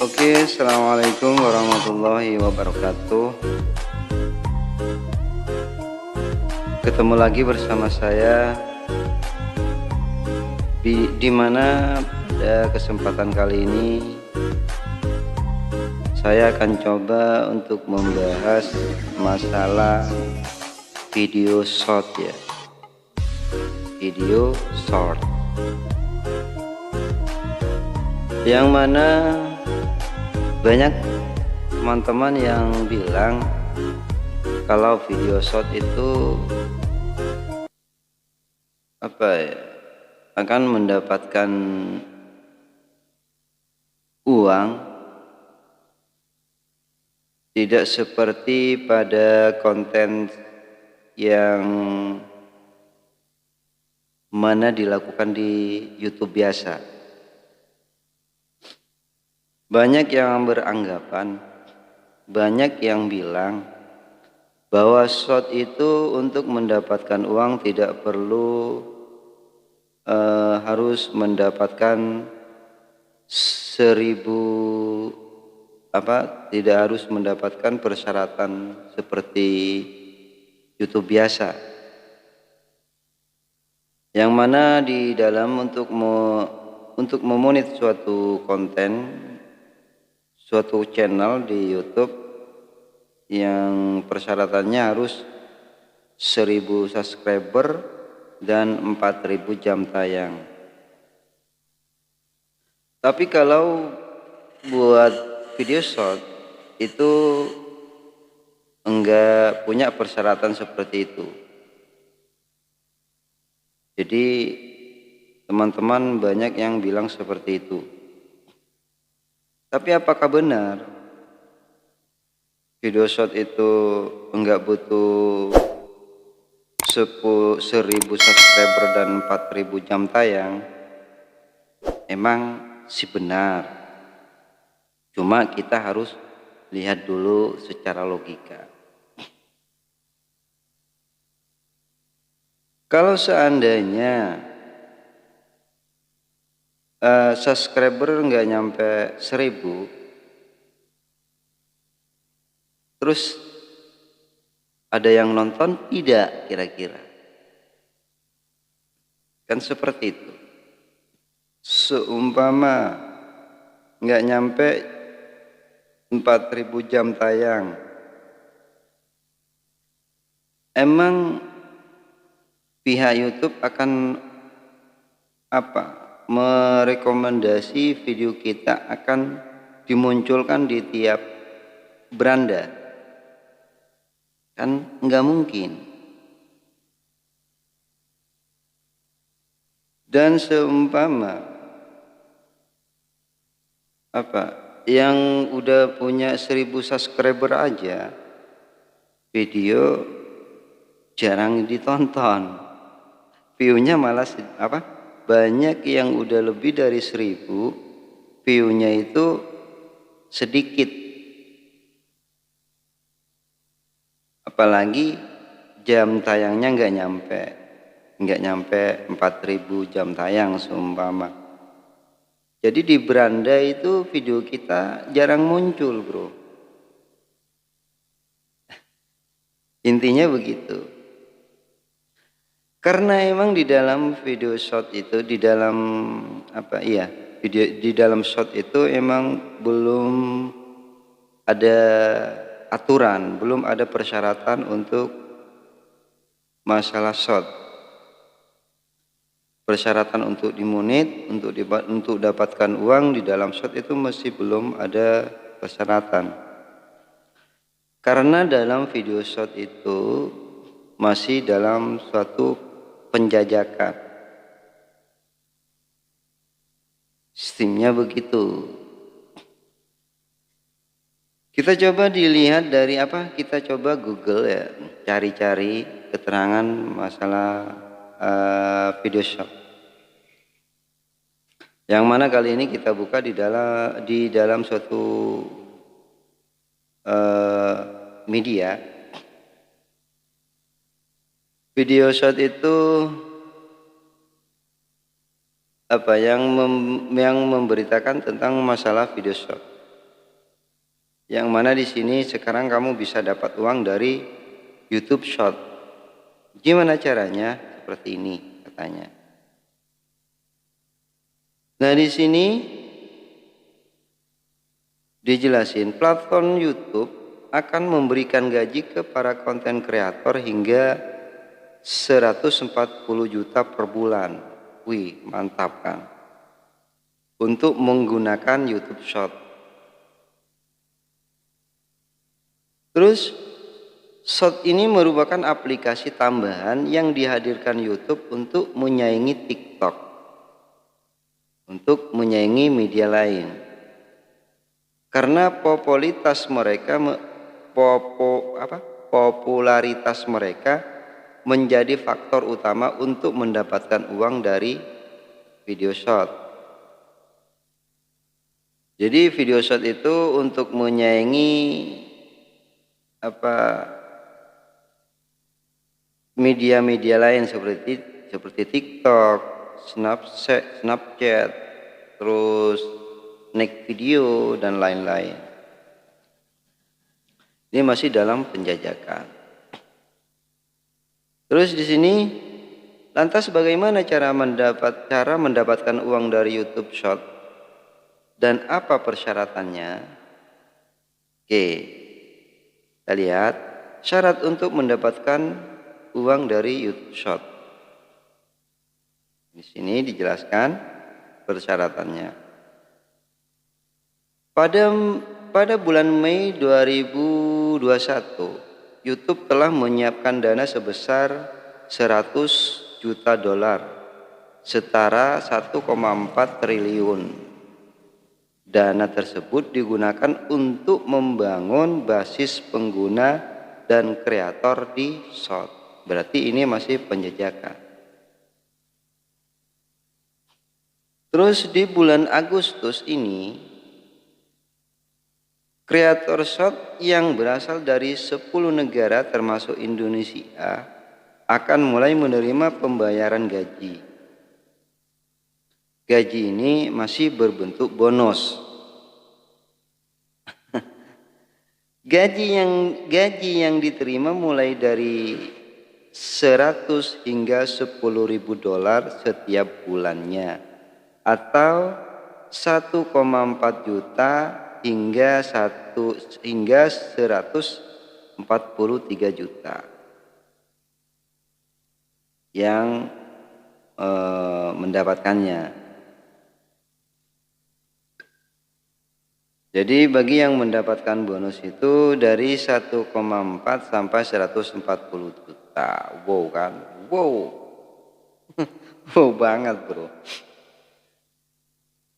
Oke, assalamualaikum warahmatullahi wabarakatuh. Ketemu lagi bersama saya di mana pada kesempatan kali ini saya akan coba untuk membahas masalah video short ya. Video short. Yang mana banyak teman-teman yang bilang kalau video short itu akan mendapatkan uang, tidak seperti pada konten yang mana dilakukan di YouTube biasa. Banyak yang beranggapan, banyak yang bilang bahwa short itu untuk mendapatkan uang tidak perlu harus mendapatkan 1000 tidak harus mendapatkan persyaratan seperti YouTube biasa. Yang mana di dalam untuk memonit suatu konten, suatu channel di YouTube yang persyaratannya harus 1000 subscriber dan 4000 jam tayang. Tapi kalau buat video short itu enggak punya persyaratan seperti itu. Jadi teman-teman banyak yang bilang seperti itu. Tapi apakah benar video short itu enggak butuh 1000 subscriber dan 4000 jam tayang? Emang sih benar. Cuma kita harus lihat dulu secara logika. Kalau seandainya subscriber nggak nyampe 1000, terus ada yang nonton tidak kira-kira? Kan seperti itu. Seumpama nggak nyampe 4000 jam tayang, emang pihak YouTube akan merekomendasi video kita akan dimunculkan di tiap beranda? Kan nggak mungkin. Dan seumpama yang udah punya 1000 subscriber aja video jarang ditonton, view-nya malah banyak yang udah lebih dari 1000, view-nya itu sedikit. Apalagi jam tayangnya nggak nyampe 4000 jam tayang seumpama. Jadi di beranda itu video kita jarang muncul, bro. Intinya begitu. Karena emang di dalam video short itu, di dalam short itu emang belum ada aturan, belum ada persyaratan untuk masalah short. Persyaratan untuk dimonit, untuk dapatkan uang di dalam short itu masih belum ada persyaratan. Karena dalam video short itu masih dalam suatu penjajakan. Sistemnya begitu. Kita coba dilihat dari kita coba Google ya, cari-cari keterangan masalah video short. Yang mana kali ini kita buka di dalam suatu media. Video short itu yang memberitakan tentang masalah video shot. Yang mana di sini sekarang kamu bisa dapat uang dari YouTube Short. Gimana caranya? Seperti ini katanya. Nah, di sini dijelasin platform YouTube akan memberikan gaji ke para konten kreator hingga 140 juta per bulan. Wih, mantap kan? Untuk menggunakan YouTube Short. Terus Short ini merupakan aplikasi tambahan yang dihadirkan YouTube untuk menyaingi TikTok, untuk menyaingi media lain. Karena popularitas mereka menjadi faktor utama untuk mendapatkan uang dari video short. Jadi video short itu untuk menyaingi media-media lain seperti TikTok, Snapchat, terus Next Video dan lain-lain. Ini masih dalam penjajakan. Terus di sini lantas bagaimana cara mendapatkan uang dari YouTube Short dan apa persyaratannya? Oke. Kita lihat syarat untuk mendapatkan uang dari YouTube Short. Di sini dijelaskan persyaratannya. Pada bulan Mei 2021, YouTube telah menyiapkan dana sebesar 100 juta dolar, setara 1,4 triliun. Dana tersebut digunakan untuk membangun basis pengguna dan kreator di Short. Berarti ini masih penjajakan. Terus di bulan Agustus ini, kreator Short yang berasal dari 10 negara termasuk Indonesia akan mulai menerima pembayaran gaji. Gaji ini masih berbentuk bonus. Gaji yang diterima mulai dari 100 hingga 10.000 dolar setiap bulannya, atau 1,4 juta hingga 143 juta yang mendapatkannya. Jadi bagi yang mendapatkan bonus itu dari 1,4 sampai 140 juta. Wow kan? Wow. Wow banget bro.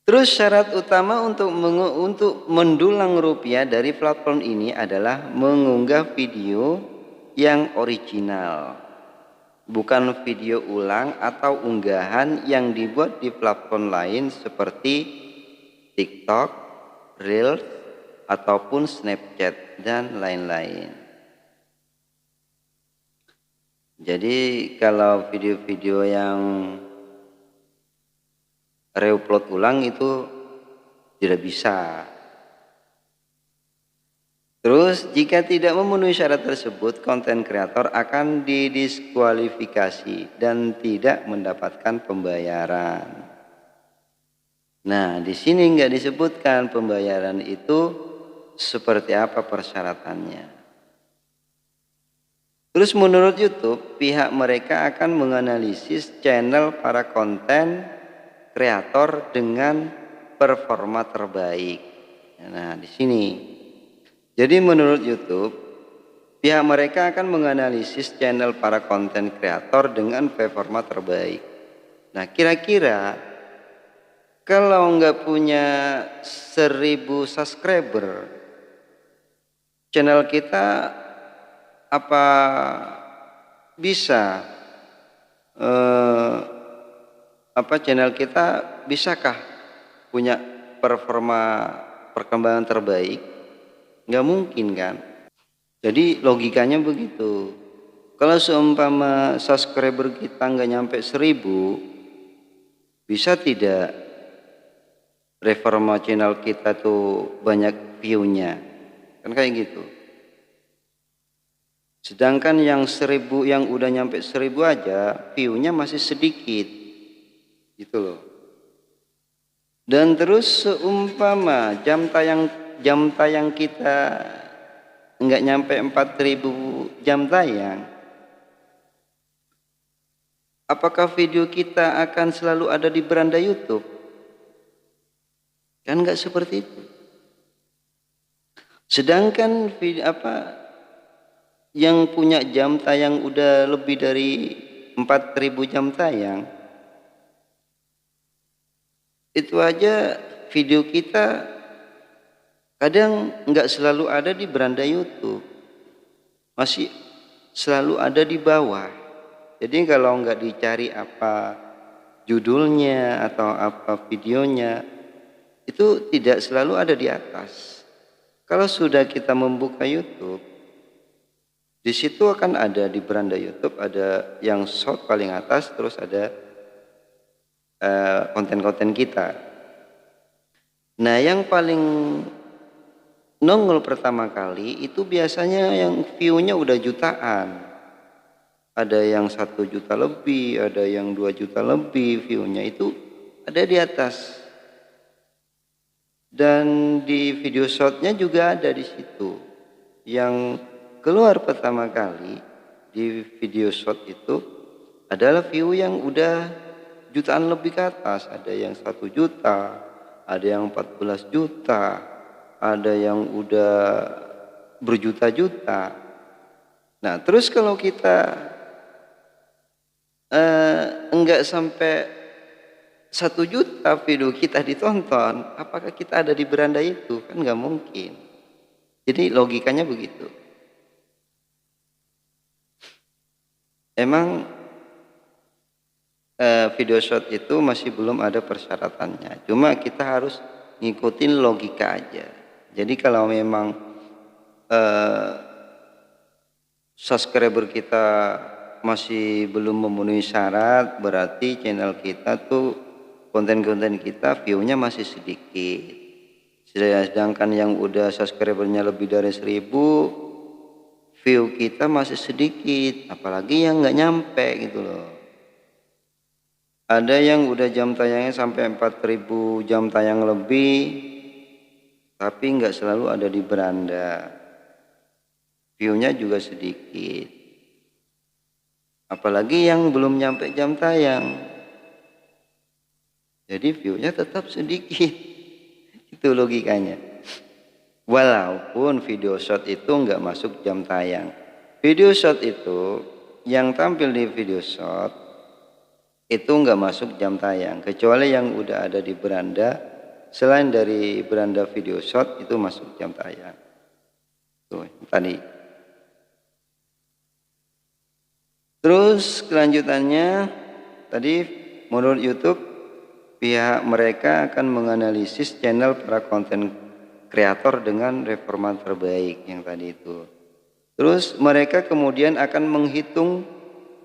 Terus syarat utama untuk mendulang rupiah dari platform ini adalah mengunggah video yang original. Bukan video ulang atau unggahan yang dibuat di platform lain seperti TikTok, Reels, ataupun Snapchat dan lain-lain. Jadi kalau video-video yang reupload ulang itu tidak bisa. Terus jika tidak memenuhi syarat tersebut, konten kreator akan didiskualifikasi dan tidak mendapatkan pembayaran. Nah, di sini nggak disebutkan pembayaran itu seperti apa persyaratannya. Terus menurut YouTube, pihak mereka akan menganalisis channel para konten kreator dengan performa terbaik. Nah, di sini. Jadi menurut YouTube, pihak mereka akan menganalisis channel para konten kreator dengan performa terbaik. Nah, kira-kira kalau nggak punya 1000 subscriber, channel kita apa bisa channel kita bisakah punya perkembangan terbaik? Nggak mungkin kan? Jadi logikanya begitu. Kalau seumpama subscriber kita nggak nyampe 1000, Bisa tidak Reforma channel kita tuh banyak view-nya? Kan kayak gitu. Sedangkan yang 1000, yang udah nyampe 1000 aja view-nya masih sedikit. Gitu loh. Dan terus seumpama jam tayang kita nggak nyampe 4000 jam tayang, apakah video kita akan selalu ada di beranda YouTube? Kan nggak seperti itu. Sedangkan yang punya jam tayang udah lebih dari 4000 jam tayang, itu aja video kita kadang nggak selalu ada di beranda YouTube, masih selalu ada di bawah. Jadi kalau nggak dicari apa judulnya atau apa videonya, itu tidak selalu ada di atas. Kalau sudah kita membuka YouTube, di situ akan ada di beranda YouTube ada yang short paling atas, terus ada konten-konten kita. Nah, yang paling nongol pertama kali itu biasanya yang view-nya udah jutaan. Ada yang 1 juta lebih, ada yang 2 juta lebih view-nya, itu ada di atas. Dan di video shotnya juga ada di situ. Yang keluar pertama kali di video shot itu adalah view yang udah jutaan lebih ke atas. Ada yang 1 juta, ada yang 14 juta, ada yang udah berjuta-juta. Nah, terus kalau kita enggak sampai 1 juta video kita ditonton, apakah kita ada di beranda itu? Kan nggak mungkin. Jadi logikanya begitu. Emang video shot itu masih belum ada persyaratannya. Cuma kita harus ngikutin logika aja. Jadi kalau memang subscriber kita masih belum memenuhi syarat, berarti channel kita tuh konten-konten kita view-nya masih sedikit. Sedangkan yang udah subscribernya lebih dari 1000, view kita masih sedikit, apalagi yang nggak nyampe gitu loh. Ada yang udah jam tayangnya sampai 4000 jam tayang lebih, tapi nggak selalu ada di beranda. View-nya juga sedikit. Apalagi yang belum nyampe jam tayang. Jadi view-nya tetap sedikit. Itu logikanya. Walaupun video shot itu nggak masuk jam tayang. Video shot itu yang tampil di video shot itu nggak masuk jam tayang. Kecuali yang udah ada di beranda. Selain dari beranda video shot itu masuk jam tayang. Tuh tadi. Terus kelanjutannya tadi menurut YouTube pihak mereka akan menganalisis channel para konten kreator dengan reforma terbaik yang tadi itu. Terus mereka kemudian akan menghitung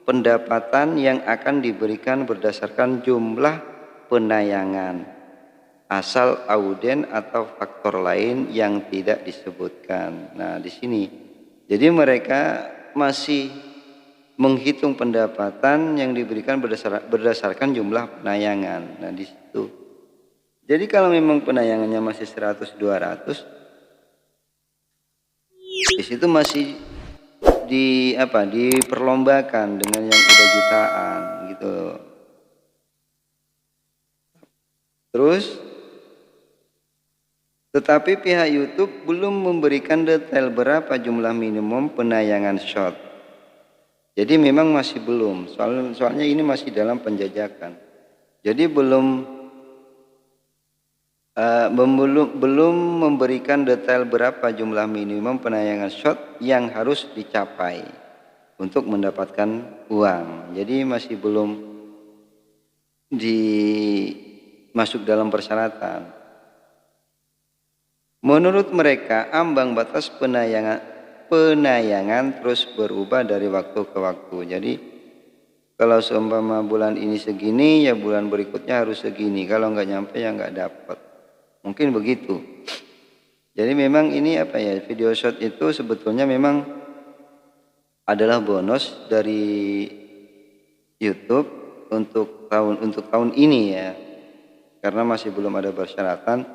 pendapatan yang akan diberikan berdasarkan jumlah penayangan, asal auden atau faktor lain yang tidak disebutkan. Nah, di sini jadi mereka masih menghitung pendapatan yang diberikan berdasarkan jumlah penayangan. Nah, di situ. Jadi kalau memang penayangannya masih 100 200, di situ masih diperlombakan dengan yang udah jutaan gitu. Terus tetapi pihak YouTube belum memberikan detail berapa jumlah minimum penayangan short. Jadi memang masih belum, soalnya ini masih dalam penjajakan. Jadi belum memberikan detail berapa jumlah minimum penayangan shot yang harus dicapai untuk mendapatkan uang. Jadi masih belum masuk dalam persyaratan. Menurut mereka ambang batas penayangan terus berubah dari waktu ke waktu. Jadi Kalau seumpama bulan ini segini, ya bulan berikutnya harus segini. Kalau nggak nyampe ya nggak dapat. Mungkin begitu. Jadi memang ini apa ya, video short itu sebetulnya memang adalah bonus dari YouTube untuk tahun ini ya. Karena masih belum ada persyaratan.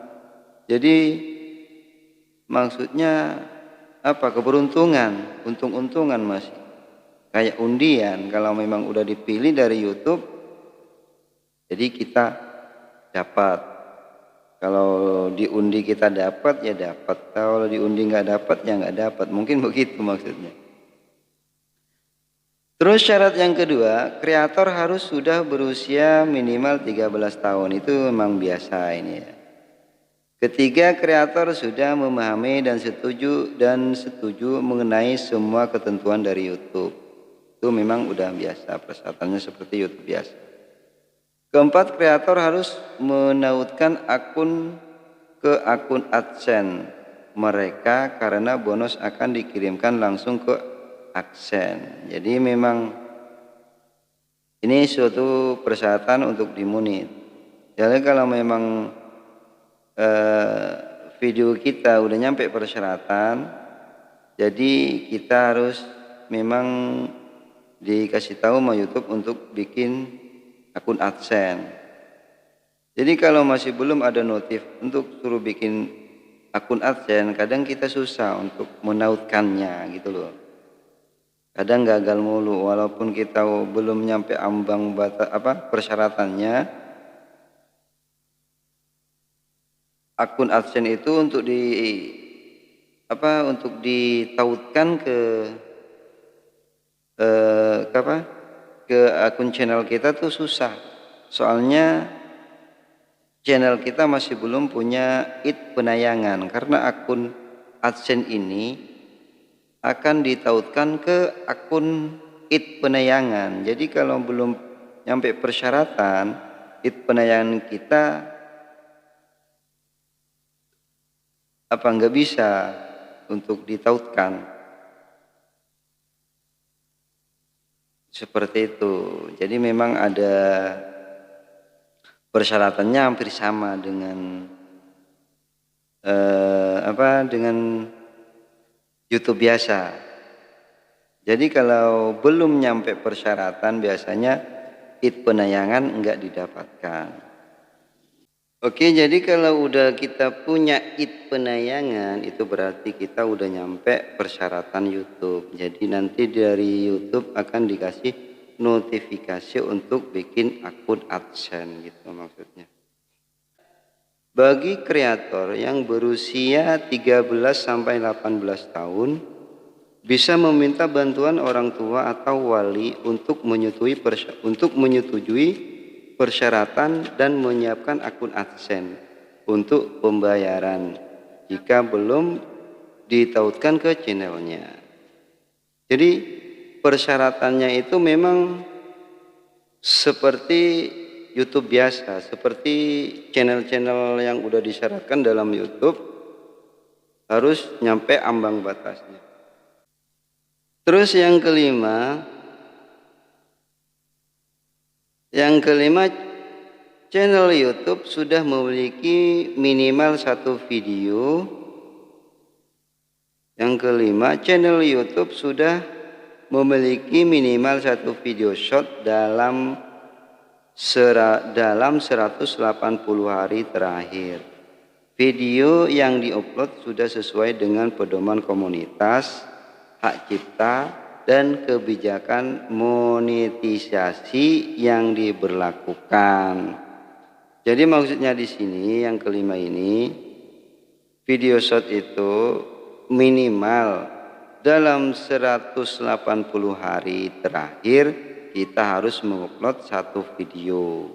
Jadi maksudnya apa, keberuntungan, untung-untungan masih. Kayak undian, kalau memang udah dipilih dari YouTube, jadi kita dapat. Kalau diundi kita dapat ya dapat, kalau diundi nggak dapat ya nggak dapat. Mungkin begitu maksudnya. Terus syarat yang kedua, kreator harus sudah berusia minimal 13 tahun. Itu memang biasa ini ya. Ketiga, kreator sudah memahami dan setuju mengenai semua ketentuan dari YouTube. Itu memang udah biasa, persyaratannya seperti YouTube biasa. Keempat, kreator harus menautkan akun ke akun AdSense mereka karena bonus akan dikirimkan langsung ke AdSense. Jadi memang ini suatu persyaratan untuk dimunit. Jadi kalau memang video kita udah nyampe persyaratan, jadi kita harus memang dikasih tahu sama YouTube untuk bikin akun AdSense. Jadi kalau masih belum ada notif untuk suruh bikin akun AdSense, kadang kita susah untuk menautkannya gitu loh. Kadang gagal mulu walaupun kita belum nyampe ambang batas persyaratannya. Akun AdSense itu untuk ditautkan ke akun channel kita tuh susah. Soalnya channel kita masih belum punya penayangan karena akun AdSense ini akan ditautkan ke akun penayangan. Jadi kalau belum nyampe persyaratan penayangan kita nggak bisa untuk ditautkan seperti itu. Jadi memang ada persyaratannya hampir sama dengan dengan YouTube biasa. Jadi kalau belum nyampe persyaratan biasanya penayangan enggak didapatkan. Oke, jadi kalau udah kita punya penayangan itu berarti kita udah nyampe persyaratan YouTube. Jadi nanti dari YouTube akan dikasih notifikasi untuk bikin akun AdSense gitu maksudnya. Bagi kreator yang berusia 13 sampai 18 tahun bisa meminta bantuan orang tua atau wali untuk menyetujui persyaratan dan menyiapkan akun AdSense untuk pembayaran jika belum ditautkan ke channelnya. Jadi persyaratannya itu memang seperti YouTube biasa, seperti channel-channel yang udah disyaratkan dalam YouTube harus nyampe ambang batasnya. Terus yang kelima, channel YouTube sudah memiliki minimal satu video. Yang kelima, channel YouTube sudah memiliki minimal satu video short dalam 180 hari terakhir. Video yang diupload sudah sesuai dengan pedoman komunitas, hak cipta, dan kebijakan monetisasi yang diberlakukan. Jadi maksudnya di sini yang kelima ini, video short itu minimal dalam 180 hari terakhir kita harus mengupload satu video.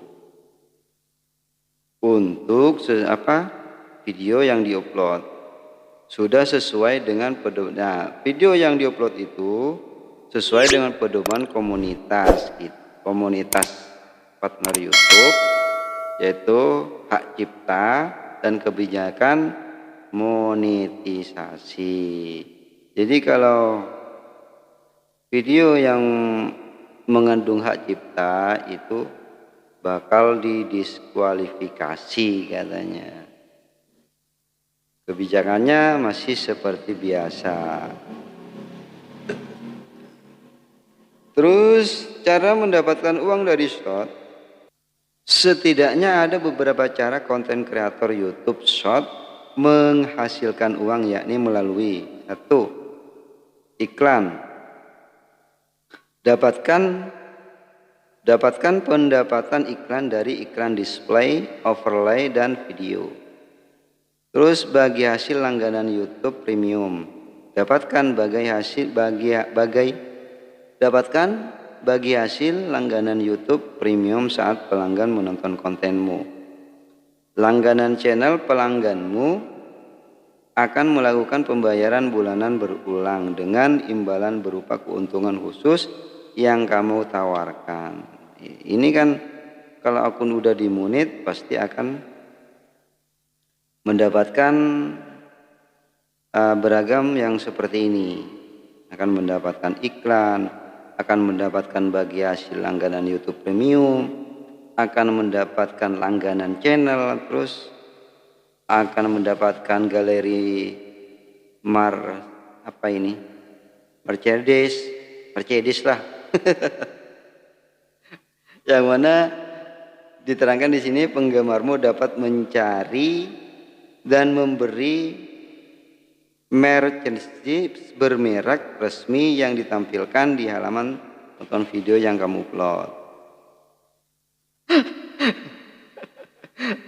Untuk video yang diupload sudah sesuai dengan pedoman. Nah, video yang diupload itu sesuai dengan pedoman komunitas partner YouTube, yaitu hak cipta dan kebijakan monetisasi. Jadi kalau video yang mengandung hak cipta itu bakal didiskualifikasi katanya. Kebijakannya masih seperti biasa. Terus cara mendapatkan uang dari short, setidaknya ada beberapa cara konten kreator YouTube short menghasilkan uang, yakni melalui 1. Iklan. Dapatkan pendapatan iklan dari iklan display, overlay, dan video. Terus bagi hasil langganan YouTube Premium. Dapatkan bagi hasil langganan YouTube Premium saat pelanggan menonton kontenmu. Langganan channel pelangganmu akan melakukan pembayaran bulanan berulang dengan imbalan berupa keuntungan khusus yang kamu tawarkan. Ini kan kalau akun udah dimunit pasti akan mendapatkan beragam yang seperti ini. Akan mendapatkan iklan, akan mendapatkan bagi hasil langganan YouTube Premium, akan mendapatkan langganan channel, terus akan mendapatkan galeri Mercedes lah. Yang mana diterangkan di sini penggemarmu dapat mencari dan memberi merchandise bermerek resmi yang ditampilkan di halaman nonton video yang kamu upload.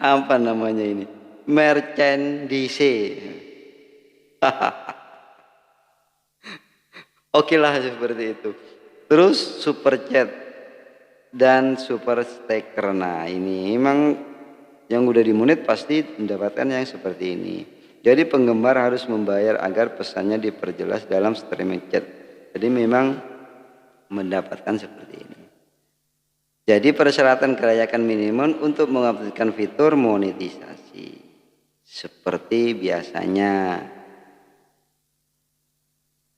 Apa namanya ini? Merchandise. Oke lah seperti itu. Terus super chat dan super sticker. Nah ini memang yang udah dimunit pasti mendapatkan yang seperti ini. Jadi penggemar harus membayar agar pesannya diperjelas dalam streaming chat. Jadi memang mendapatkan seperti ini. Jadi persyaratan kelayakan minimum untuk mengaktifkan fitur monetisasi. Seperti biasanya.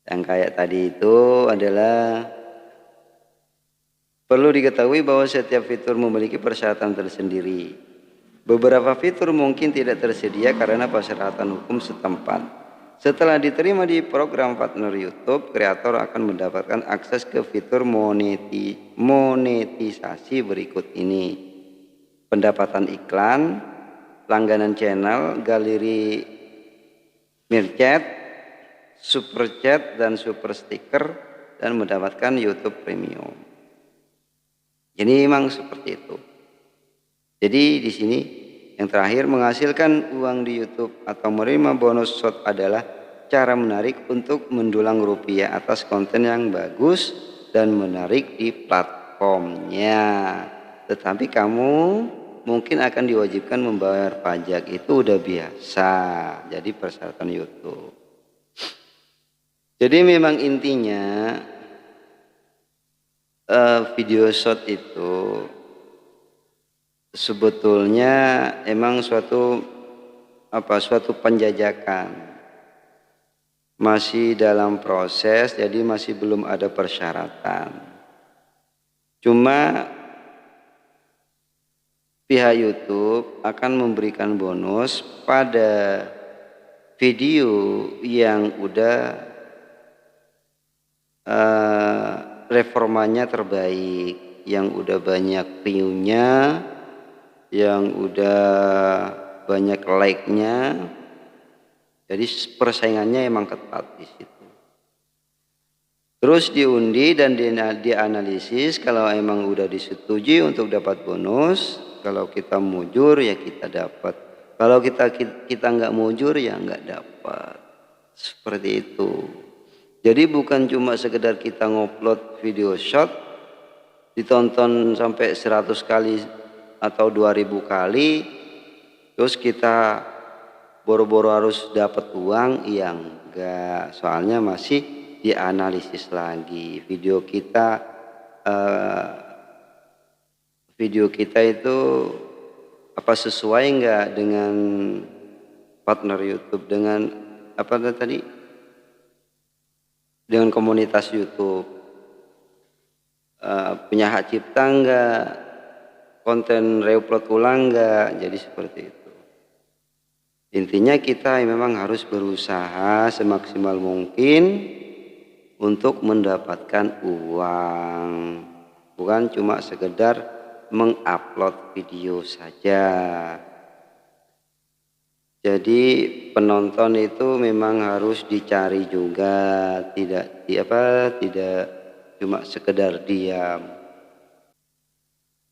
Yang kayak tadi itu adalah perlu diketahui bahwa setiap fitur memiliki persyaratan tersendiri. Beberapa fitur mungkin tidak tersedia karena persyaratan hukum setempat. Setelah diterima di program partner YouTube, kreator akan mendapatkan akses ke fitur monetisasi berikut ini. Pendapatan iklan, langganan channel, galeri merchandise, super chat dan super sticker, dan mendapatkan YouTube Premium. Jadi memang seperti itu. Jadi di sini yang terakhir, menghasilkan uang di YouTube atau menerima bonus short adalah cara menarik untuk mendulang rupiah atas konten yang bagus dan menarik di platformnya. Tetapi kamu mungkin akan diwajibkan membayar pajak, itu udah biasa. Jadi persyaratan YouTube. Jadi memang intinya video short itu sebetulnya emang suatu penjajakan, masih dalam proses, jadi masih belum ada persyaratan. Cuma pihak YouTube akan memberikan bonus pada video yang udah reformanya terbaik, yang udah banyak view-nya, yang udah banyak like-nya. Jadi persaingannya emang ketat di situ. Terus diundi dan dianalisis, kalau emang udah disetujui untuk dapat bonus, kalau kita mujur ya kita dapat. Kalau kita nggak mujur ya nggak dapat. Seperti itu. Jadi bukan cuma sekedar kita ngupload video short ditonton sampai 100 kali atau 2000 kali terus kita boro-boro harus dapat uang, yang enggak. Soalnya masih dianalisis lagi video kita itu apa sesuai enggak dengan partner YouTube, dengan apa tadi, dengan komunitas YouTube. punya hak cipta enggak, konten reupload ulang enggak, jadi seperti itu. Intinya kita memang harus berusaha semaksimal mungkin untuk mendapatkan uang, bukan cuma sekedar mengupload video saja. Jadi penonton itu memang harus dicari juga, tidak cuma sekedar diam.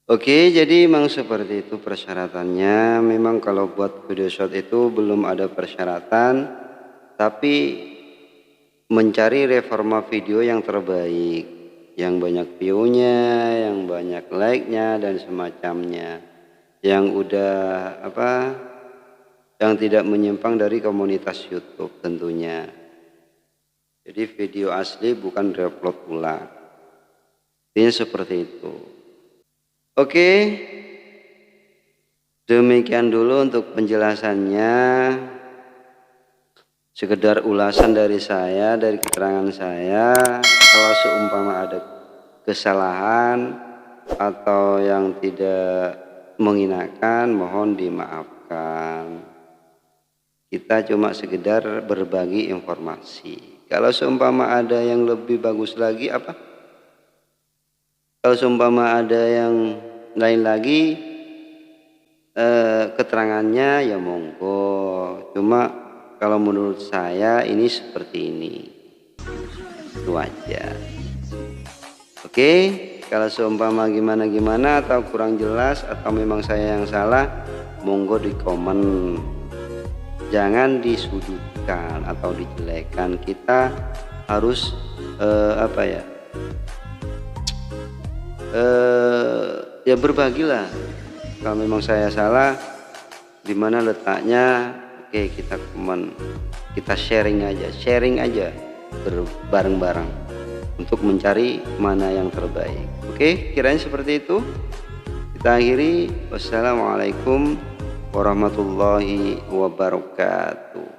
Oke, jadi memang seperti itu persyaratannya. Memang kalau buat video short itu belum ada persyaratan, tapi mencari reforma video yang terbaik, yang banyak view-nya, yang banyak like-nya dan semacamnya, yang udah yang tidak menyimpang dari komunitas YouTube tentunya. Jadi video asli bukan reupload ulang. Intinya seperti itu. Oke, demikian dulu untuk penjelasannya. Sekedar ulasan dari saya, dari keterangan saya. Kalau seumpama ada kesalahan atau yang tidak mengenakan, mohon dimaafkan. Kita cuma sekedar berbagi informasi. Kalau seumpama ada yang lebih bagus lagi kalau seumpama ada yang lain lagi keterangannya, ya monggo. Cuma kalau menurut saya ini seperti ini, itu aja. Oke, kalau seumpama gimana atau kurang jelas atau memang saya yang salah, monggo di komen. Jangan disudutkan atau dijelekan. Kita harus ya berbagilah. Kalau memang saya salah, di mana letaknya, oke, kita komen, kita sharing aja bareng-bareng untuk mencari mana yang terbaik. Oke, kiranya seperti itu. Kita akhiri. Wassalamualaikum warahmatullahi wabarakatuh.